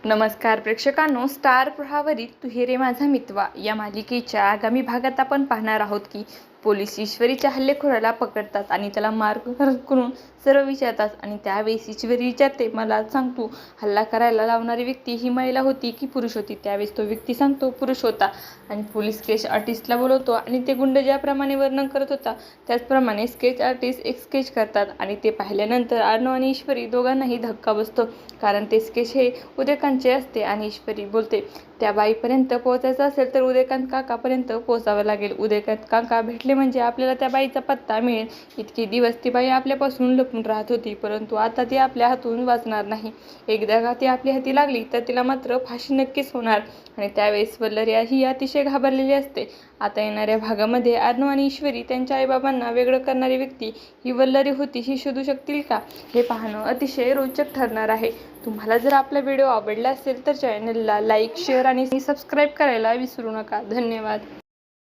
नमस्कार प्रेक्षकांनो, स्टार प्रवाहावरील तू हे रे माझा मितवा या मालिकेच्या आगामी भागात आपण पाहणार आहोत की पोलीस ईश्वरीच्या हल्लेखोराला पकडतात आणि त्याला मारहाण करून सर्व विचारतात. आणि त्यावेळेस ईश्वरी विचारते, मला सांग तू हल्ला करायला लावणारी व्यक्ती ही महिला होती की पुरुष होती? त्यावेळेस तो व्यक्ती सांगतो पुरुष होता. आणि पोलीस स्केच आर्टिस्टला बोलवतो आणि ते गुंड ज्याप्रमाणे वर्णन करत होता त्याचप्रमाणे स्केच आर्टिस्ट एक स्केच करतात. आणि ते पाहिल्यानंतर अर्णव आणि ईश्वरी दोघांनाही धक्का बसतो, कारण ते स्केच हे उदयकांतचे असते. आणि ईश्वरी बोलते, त्या बाईपर्यंत पोहोचायचं असेल तर उदयकांत काकापर्यंत पोहोचावं लागेल. उदयकांत काका भेटले म्हणजे आपल्याला त्या बाईचा पत्ता मिळेल. इतके दिवस ती बाई आपल्यापासून लपून राहत होती, परंतु आता ती आपल्या हातून वाचणार नाही. एकदा का ती आपल्या हाती लागली तर तिला मात्र फाशी नक्कीच होणार. आणि त्यावेळेस वल्लरी ही अतिशय घाबरलेली असते. आता येणाऱ्या भागामध्ये अर्णव आणि ईश्वरी त्यांच्या आईबाबांना वेगळं करणारी व्यक्ती ही वल्लरी होती ही शोधू शकतील का, हे पाहणं अतिशय रोचक ठरणार आहे. तुम्हाला जर आपला व्हिडिओ आवडला असेल तर चॅनलला लाईक, शेअर आणि सबस्क्राईब करायला विसरू नका. धन्यवाद.